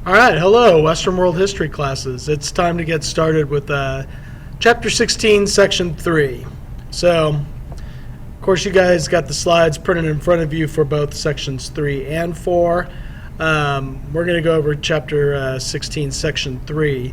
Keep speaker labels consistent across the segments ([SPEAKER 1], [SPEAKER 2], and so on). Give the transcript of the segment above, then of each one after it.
[SPEAKER 1] All right, hello, Western World History classes. It's time to get started with Chapter 16, Section 3. So, of course, you guys got the slides printed in front of you for both Sections 3 and 4. We're going to go over Chapter 16, Section 3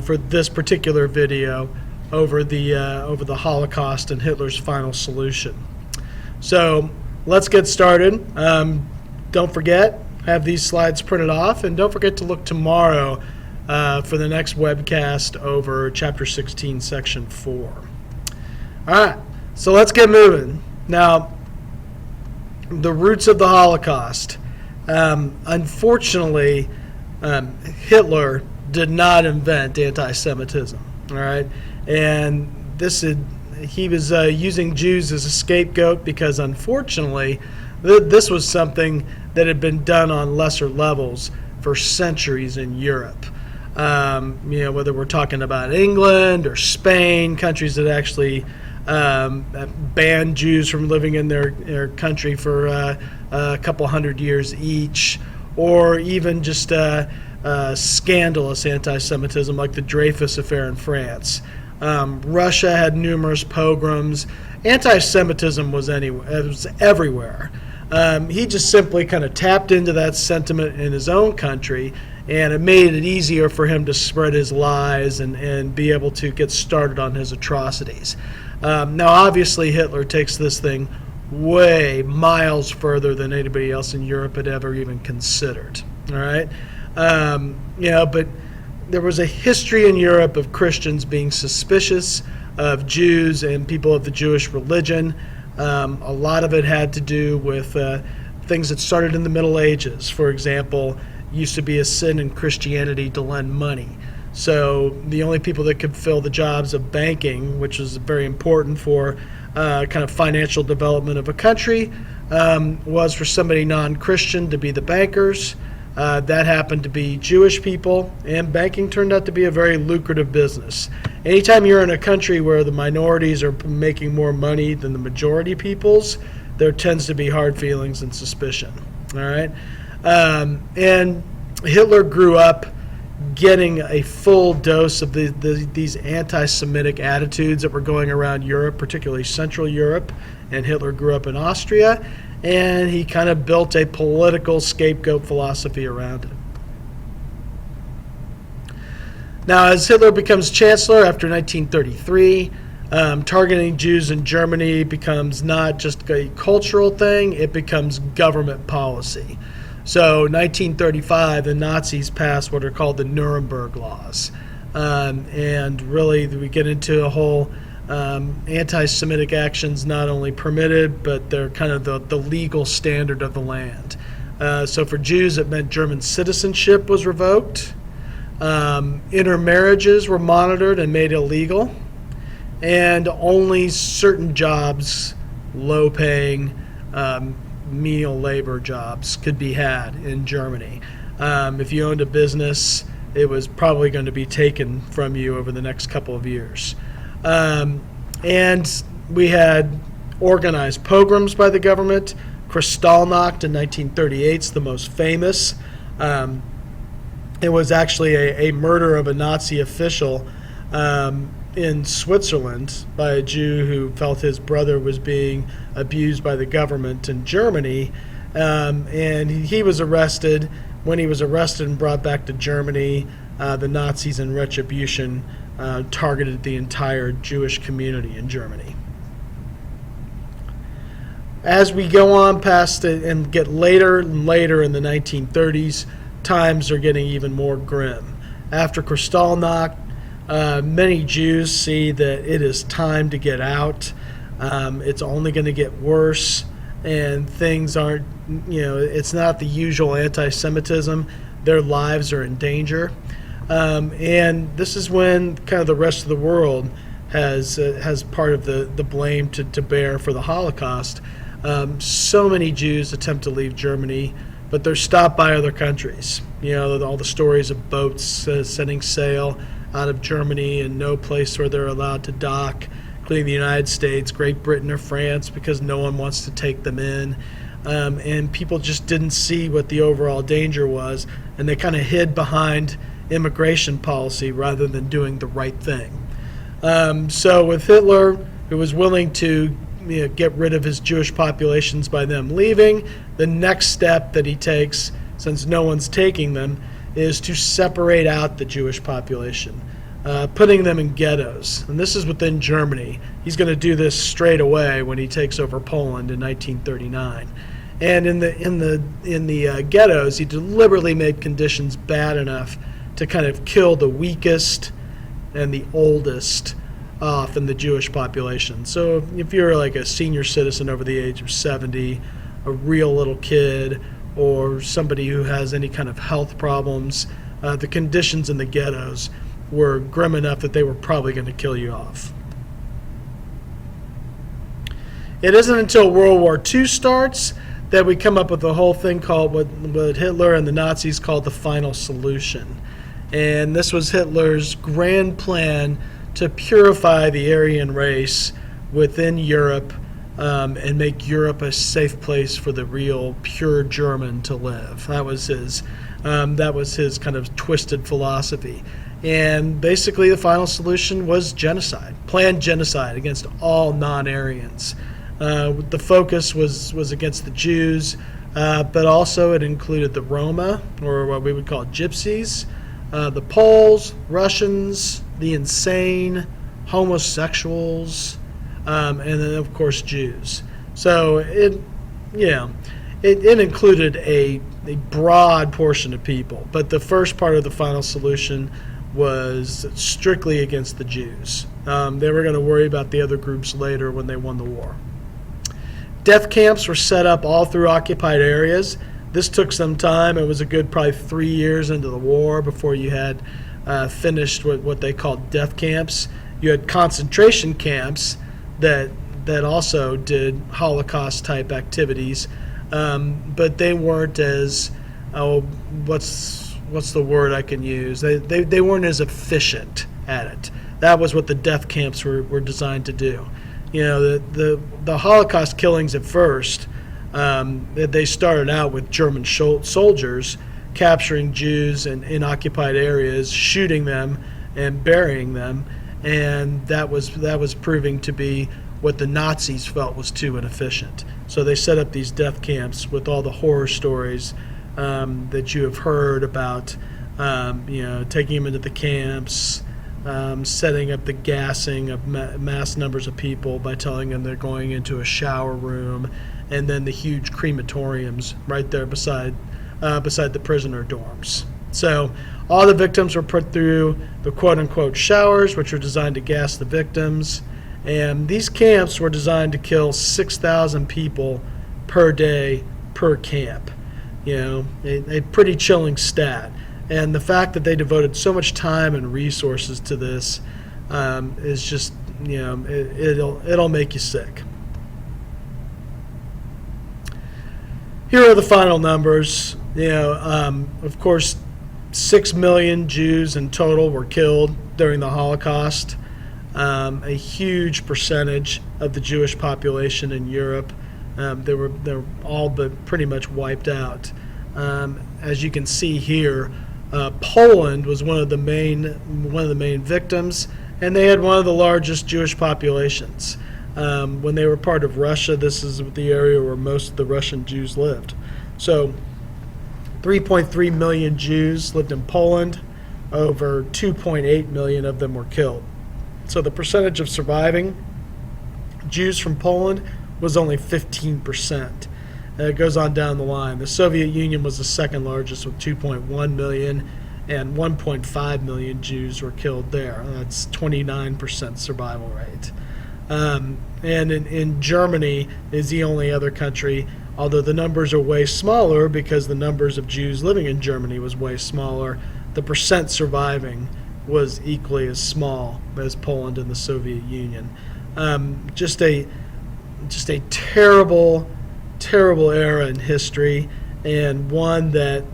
[SPEAKER 1] for this particular video over the Holocaust and Hitler's final solution. So, let's get started. Don't forget, have these slides printed off, and don't forget to look tomorrow for the next webcast over Chapter 16, Section 4. All right, so let's get moving. Now, the roots of the Holocaust. Unfortunately, Hitler did not invent anti-Semitism, all right? And he was using Jews as a scapegoat because, unfortunately, this was something that had been done on lesser levels for centuries in Europe. Whether we're talking about England or Spain, countries that actually banned Jews from living in their country for a couple hundred years each, or even just scandalous anti-Semitism like the Dreyfus Affair in France. Russia had numerous pogroms. Anti-Semitism was everywhere. He just simply kind of tapped into that sentiment in his own country, and it made it easier for him to spread his lies and be able to get started on his atrocities. Now, obviously, Hitler takes this thing way miles further than anybody else in Europe had ever even considered. All right, but there was a history in Europe of Christians being suspicious of Jews and people of the Jewish religion. A lot of it had to do with things that started in the Middle Ages. For example, it used to be a sin in Christianity to lend money. So the only people that could fill the jobs of banking, which was very important for kind of financial development of a country, was for somebody non-Christian to be the bankers. That happened to be Jewish people, and banking turned out to be a very lucrative business. Anytime you're in a country where the minorities are making more money than the majority peoples, there tends to be hard feelings and suspicion. All right, and Hitler grew up getting a full dose of these anti-Semitic attitudes that were going around Europe, particularly Central Europe, and Hitler grew up in Austria, and he kind of built a political scapegoat philosophy around it. Now, as Hitler becomes chancellor after 1933, targeting Jews in Germany becomes not just a cultural thing, it becomes government policy. So 1935, the Nazis passed what are called the Nuremberg Laws. And really, we get into a whole anti-Semitic actions not only permitted, but they're kind of the legal standard of the land. So for Jews, it meant German citizenship was revoked. Intermarriages were monitored and made illegal. And only certain jobs, low-paying, menial labor jobs could be had in Germany. If you owned a business, it was probably going to be taken from you over the next couple of years. And we had organized pogroms by the government. Kristallnacht in 1938 is the most famous. It was actually a murder of a Nazi official in Switzerland by a Jew who felt his brother was being abused by the government in Germany. And he was arrested. When he was arrested and brought back to Germany, the Nazis in retribution targeted the entire Jewish community in Germany. As we go on past it and get later and later in the 1930s, times are getting even more grim. After Kristallnacht, many Jews see that it is time to get out. It's only going to get worse, and things aren't, it's not the usual anti-Semitism. Their lives are in danger. And this is when kind of the rest of the world has part of the blame to bear for the Holocaust. So many Jews attempt to leave Germany, but they're stopped by other countries. All the stories of boats setting sail out of Germany and no place where they're allowed to dock, including the United States, Great Britain, or France, because no one wants to take them in. and people just didn't see what the overall danger was, and they kind of hid behind immigration policy rather than doing the right thing. So with Hitler, who was willing to get rid of his Jewish populations by them leaving, the next step that he takes, since no one's taking them, is to separate out the Jewish population, putting them in ghettos. And this is within Germany. He's going to do this straight away when he takes over Poland in 1939. And in the ghettos, he deliberately made conditions bad enough to kind of kill the weakest and the oldest off in the Jewish population. So if you're like a senior citizen over the age of 70, a real little kid, or somebody who has any kind of health problems, the conditions in the ghettos were grim enough that they were probably going to kill you off. It isn't until World War II starts that we come up with a whole thing called what Hitler and the Nazis called the final solution. And this was Hitler's grand plan to purify the Aryan race within Europe, and make Europe a safe place for the real pure German to live. That was his kind of twisted philosophy. And basically the final solution was genocide, planned genocide against all non-Aryans. The focus was against the Jews, but also it included the Roma, or what we would call gypsies, the Poles, Russians, the insane, homosexuals, and then of course Jews. So it included a broad portion of people, but the first part of the final solution was strictly against the Jews. They were going to worry about the other groups later when they won the war. Death camps were set up all through occupied areas. This took some time. It was a good probably 3 years into the war before you had finished what they called death camps. You had concentration camps that also did Holocaust-type activities, but they weren't as, what's the word I can use? They weren't as efficient at it. That was what the death camps were designed to do. The Holocaust killings at first, they started out with German soldiers capturing Jews in occupied areas, shooting them and burying them, and that was proving to be what the Nazis felt was too inefficient. So they set up these death camps with all the horror stories that you have heard about, taking them into the camps, setting up the gassing of mass numbers of people by telling them they're going into a shower room, and then the huge crematoriums right there beside the prisoner dorms. So all the victims were put through the quote-unquote showers, which were designed to gas the victims. And these camps were designed to kill 6,000 people per day per camp. A pretty chilling stat. And the fact that they devoted so much time and resources to this is just, it'll make you sick. Here are the final numbers. Of course, 6 million Jews in total were killed during the Holocaust. A huge percentage of the Jewish population in Europe, they were all but pretty much wiped out. As you can see here, Poland was one of the main victims, and they had one of the largest Jewish populations. When they were part of Russia, this is the area where most of the Russian Jews lived. So 3.3 million Jews lived in Poland. Over 2.8 million of them were killed. So the percentage of surviving Jews from Poland was only 15%. It goes on down the line. The Soviet Union was the second largest with 2.1 million, and 1.5 million Jews were killed there. That's 29% survival rate. And in Germany is the only other country, although the numbers are way smaller because the numbers of Jews living in Germany was way smaller, the percent surviving was equally as small as Poland and the Soviet Union. Just a terrible era in history, and one that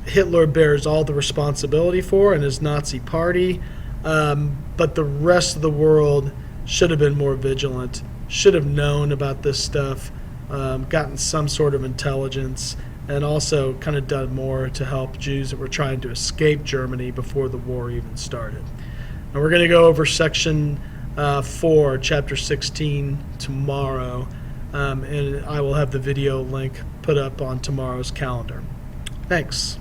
[SPEAKER 1] Hitler bears all the responsibility for and his Nazi party, but the rest of the world should have been more vigilant should have known about this stuff, gotten some sort of intelligence, and also kind of done more to help Jews that were trying to escape Germany before the war even started. Now we're going to go over section 4, chapter 16 tomorrow, and I will have the video link put up on tomorrow's calendar. Thanks.